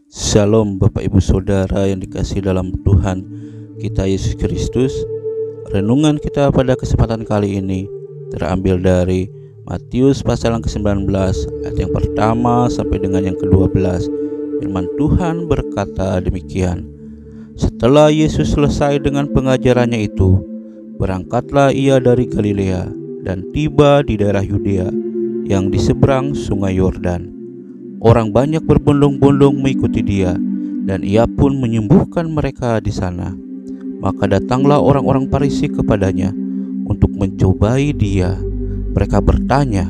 Shalom Bapak Ibu Saudara yang dikasihi dalam Tuhan kita Yesus Kristus. Renungan kita pada kesempatan kali ini terambil dari Matius pasal yang ke-19 ayat yang pertama sampai dengan yang ke-12. Firman Tuhan berkata demikian. Setelah Yesus selesai dengan pengajarannya itu, berangkatlah ia dari Galilea dan tiba di daerah Yudea yang di seberang sungai Yordan. Orang banyak berbondong-bondong mengikuti dia, dan ia pun menyembuhkan mereka di sana. Maka datanglah orang-orang Farisi kepadanya untuk mencobai dia. Mereka bertanya,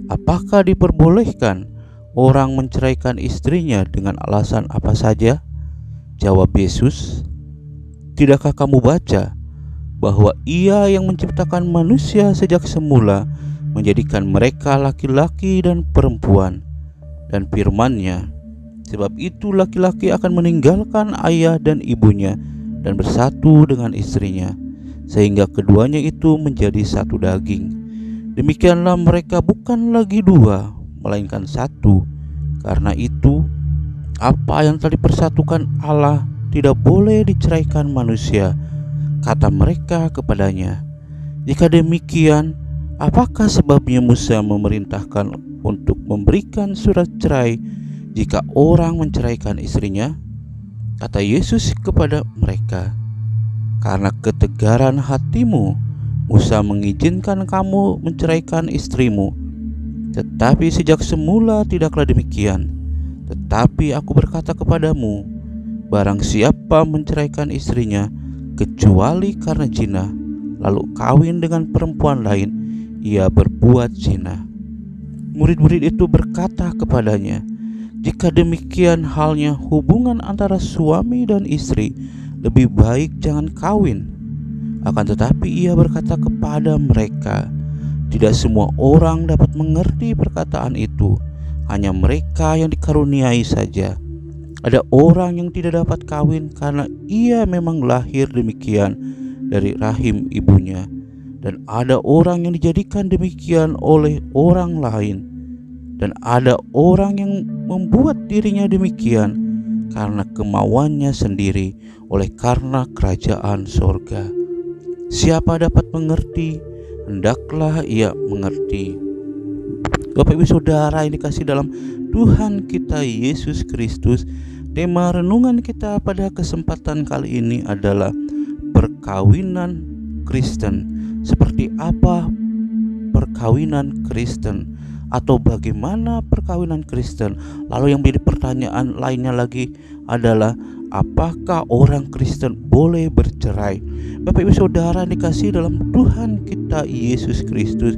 apakah diperbolehkan orang menceraikan istrinya dengan alasan apa saja? Jawab Yesus, tidakkah kamu baca bahwa ia yang menciptakan manusia sejak semula menjadikan mereka laki-laki dan perempuan? Dan firman-Nya, sebab itu laki-laki akan meninggalkan ayah dan ibunya dan bersatu dengan istrinya, sehingga keduanya itu menjadi satu daging. Demikianlah mereka bukan lagi dua, melainkan satu. Karena itu, apa yang telah dipersatukan Allah tidak boleh diceraikan manusia. Kata mereka kepadanya, jika demikian, apakah sebabnya Musa memerintahkan untuk memberikan surat cerai jika orang menceraikan istrinya? Kata Yesus kepada mereka, karena ketegaran hatimu, Musa mengizinkan kamu menceraikan istrimu. Tetapi sejak semula tidaklah demikian. Tetapi aku berkata kepadamu, barang siapa menceraikan istrinya, kecuali karena zina, lalu kawin dengan perempuan lain, ia berbuat zina. Murid-murid itu berkata kepadanya, jika demikian halnya hubungan antara suami dan istri, lebih baik jangan kawin. Akan tetapi ia berkata kepada mereka, tidak semua orang dapat mengerti perkataan itu, hanya mereka yang dikaruniai saja. Ada orang yang tidak dapat kawin karena ia memang lahir demikian dari rahim ibunya. Dan ada orang yang dijadikan demikian oleh orang lain. Dan ada orang yang membuat dirinya demikian karena kemauannya sendiri, oleh karena kerajaan sorga. Siapa dapat mengerti, hendaklah ia mengerti. Bapak Ibu Saudara yang dikasihi dalam Tuhan kita Yesus Kristus, tema renungan kita pada kesempatan kali ini adalah perkawinan Kristen. Seperti apa perkawinan Kristen, atau bagaimana perkawinan Kristen? Lalu yang menjadi pertanyaan lainnya lagi adalah, apakah orang Kristen boleh bercerai? Bapak Ibu Saudara dikasihi dalam Tuhan kita Yesus Kristus,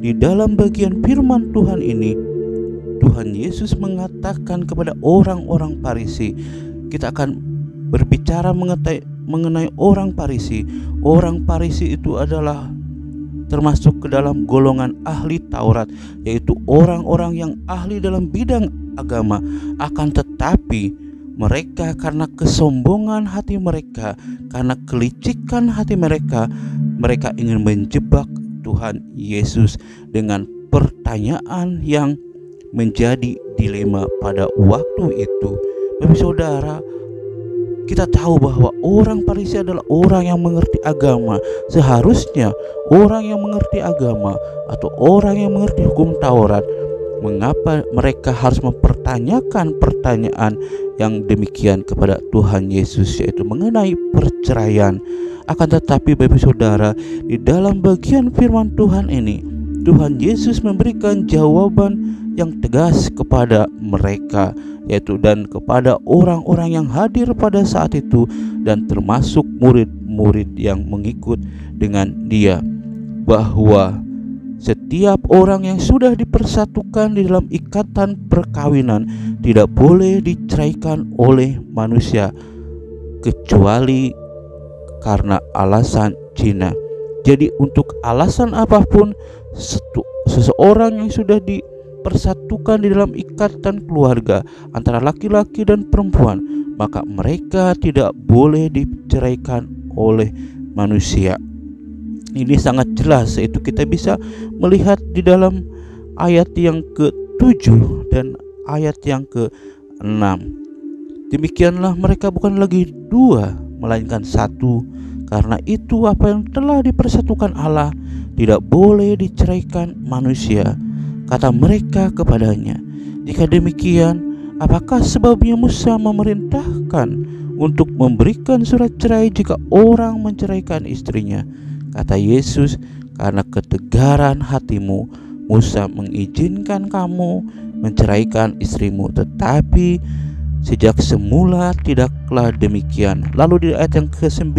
di dalam bagian firman Tuhan ini, Tuhan Yesus mengatakan kepada orang-orang Farisi. Kita akan berbicara mengenai orang Farisi. Orang Farisi itu adalah termasuk ke dalam golongan ahli Taurat, yaitu orang-orang yang ahli dalam bidang agama. Akan tetapi mereka karena kesombongan hati mereka, karena kelicikan hati mereka, mereka ingin menjebak Tuhan Yesus dengan pertanyaan yang menjadi dilema pada waktu itu. Bapak Saudara, kita tahu bahwa orang Farisi adalah orang yang mengerti agama. Seharusnya orang yang mengerti agama atau orang yang mengerti hukum Taurat, mengapa mereka harus mempertanyakan pertanyaan yang demikian kepada Tuhan Yesus, yaitu mengenai perceraian? Akan tetapi Bapak Saudara, di dalam bagian firman Tuhan ini, Tuhan Yesus memberikan jawaban yang tegas kepada mereka, yaitu dan kepada orang-orang yang hadir pada saat itu, dan termasuk murid-murid yang mengikut dengan dia, bahwa setiap orang yang sudah dipersatukan di dalam ikatan perkawinan tidak boleh diceraikan oleh manusia, kecuali karena alasan zina. Jadi untuk alasan apapun, seseorang yang sudah dipersatukan di dalam ikatan keluarga antara laki-laki dan perempuan, maka mereka tidak boleh diceraikan oleh manusia. Ini sangat jelas, yaitu kita bisa melihat di dalam ayat yang ke-7 dan ayat yang ke-6. Demikianlah mereka bukan lagi dua, melainkan satu. Karena itu apa yang telah dipersatukan Allah tidak boleh diceraikan manusia. Kata mereka kepadanya, jika demikian, apakah sebabnya Musa memerintahkan untuk memberikan surat cerai jika orang menceraikan istrinya? Kata Yesus, karena ketegaran hatimu, Musa mengizinkan kamu menceraikan istrimu, tetapi sejak semula tidaklah demikian. Lalu di ayat yang ke-9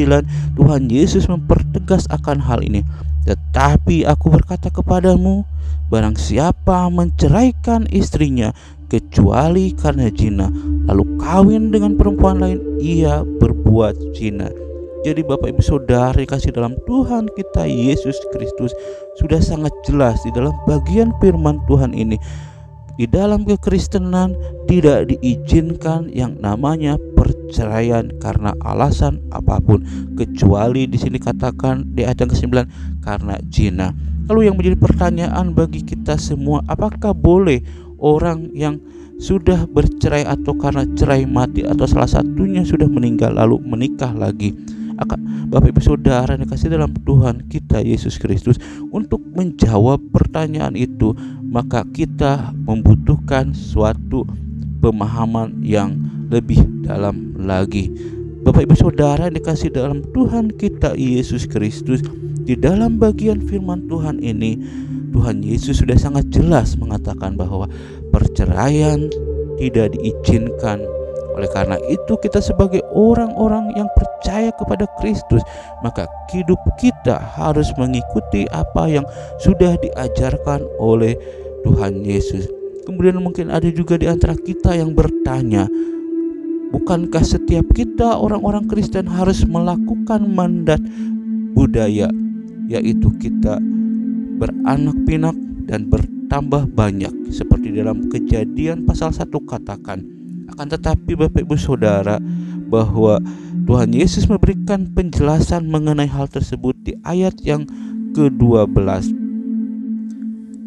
Tuhan Yesus mempertegas akan hal ini. Tetapi aku berkata kepadamu, barang siapa menceraikan istrinya kecuali karena zina, lalu kawin dengan perempuan lain, ia berbuat zina. Jadi Bapak Ibu Saudara dikasih dalam Tuhan kita Yesus Kristus, sudah sangat jelas di dalam bagian firman Tuhan ini. Di dalam kekristenan tidak diizinkan yang namanya perceraian karena alasan apapun, kecuali di sini katakan di ayat yang ke-9 karena zina. Lalu yang menjadi pertanyaan bagi kita semua, apakah boleh orang yang sudah bercerai atau karena cerai mati atau salah satunya sudah meninggal lalu menikah lagi? Bapak Ibu Saudara yang dikasih dalam Tuhan kita Yesus Kristus, untuk menjawab pertanyaan itu maka kita membutuhkan suatu pemahaman yang lebih dalam lagi. Bapak Ibu Saudara yang dikasih dalam Tuhan kita Yesus Kristus, di dalam bagian firman Tuhan ini Tuhan Yesus sudah sangat jelas mengatakan bahwa perceraian tidak diizinkan. Oleh karena itu kita sebagai orang-orang yang percaya kepada Kristus, maka hidup kita harus mengikuti apa yang sudah diajarkan oleh Tuhan Yesus. Kemudian mungkin ada juga di antara kita yang bertanya, bukankah setiap kita orang-orang Kristen harus melakukan mandat budaya, yaitu kita beranak pinak dan bertambah banyak, seperti dalam Kejadian pasal 1 katakan. Akan tetapi Bapak Ibu Saudara, bahwa Tuhan Yesus memberikan penjelasan mengenai hal tersebut di ayat yang ke-12.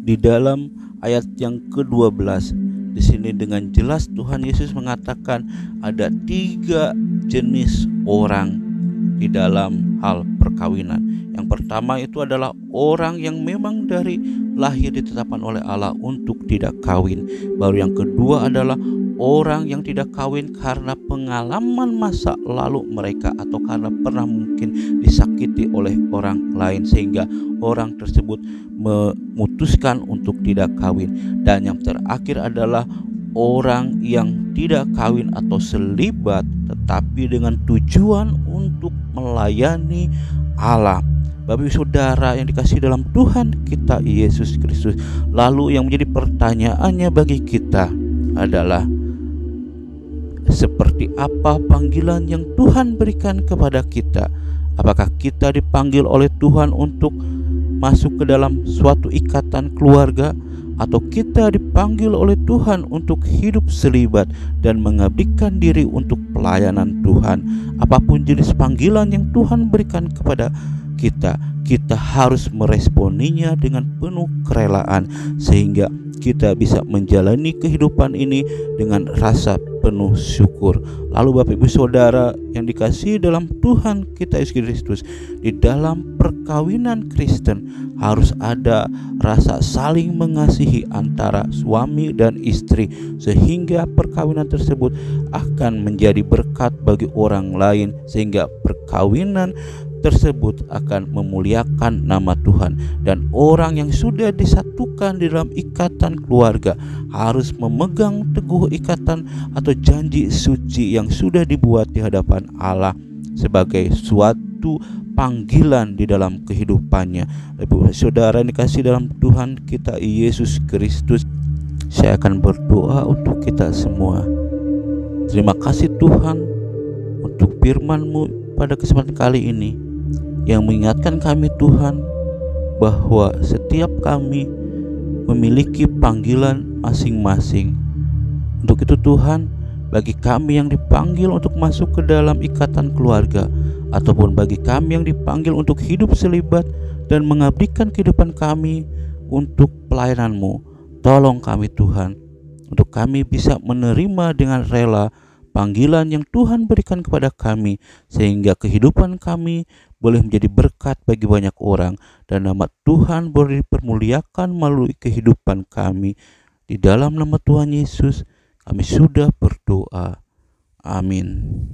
Di dalam ayat yang ke-12 di sini dengan jelas Tuhan Yesus mengatakan ada 3 jenis orang di dalam hal perkawinan. Yang pertama itu adalah orang yang memang dari lahir ditetapkan oleh Allah untuk tidak kawin. Baru yang kedua adalah orang yang tidak kawin karena pengalaman masa lalu mereka atau karena pernah mungkin disakiti oleh orang lain sehingga orang tersebut memutuskan untuk tidak kawin. Dan yang terakhir adalah orang yang tidak kawin atau selibat tetapi dengan tujuan untuk melayani Allah. Bapak Ibu Saudara yang dikasihi dalam Tuhan kita Yesus Kristus, lalu yang menjadi pertanyaannya bagi kita adalah, seperti apa panggilan yang Tuhan berikan kepada kita? Apakah kita dipanggil oleh Tuhan untuk masuk ke dalam suatu ikatan keluarga, atau kita dipanggil oleh Tuhan untuk hidup selibat dan mengabdikan diri untuk pelayanan Tuhan? Apapun jenis panggilan yang Tuhan berikan kepada kita, kita harus meresponinya dengan penuh kerelaan sehingga kita bisa menjalani kehidupan ini dengan rasa penuh syukur. Lalu Bapak Ibu Saudara yang dikasihi dalam Tuhan kita Yesus Kristus, di dalam perkawinan Kristen harus ada rasa saling mengasihi antara suami dan istri, sehingga perkawinan tersebut akan menjadi berkat bagi orang lain, sehingga perkawinan tersebut akan memuliakan nama Tuhan. Dan orang yang sudah disatukan di dalam ikatan keluarga harus memegang teguh ikatan atau janji suci yang sudah dibuat di hadapan Allah sebagai suatu panggilan di dalam kehidupannya. Ibu Saudara yang dikasihi dalam Tuhan kita Yesus Kristus, saya akan berdoa untuk kita semua. Terima kasih Tuhan untuk firman-Mu pada kesempatan kali ini yang mengingatkan kami Tuhan bahwa setiap kami memiliki panggilan masing-masing. Untuk itu Tuhan, bagi kami yang dipanggil untuk masuk ke dalam ikatan keluarga, ataupun bagi kami yang dipanggil untuk hidup selibat dan mengabdikan kehidupan kami untuk pelayanan-Mu, tolong kami Tuhan, untuk kami bisa menerima dengan rela panggilan yang Tuhan berikan kepada kami, sehingga kehidupan kami boleh menjadi berkat bagi banyak orang, dan nama Tuhan boleh dipermuliakan melalui kehidupan kami. Di dalam nama Tuhan Yesus kami sudah berdoa. Amin.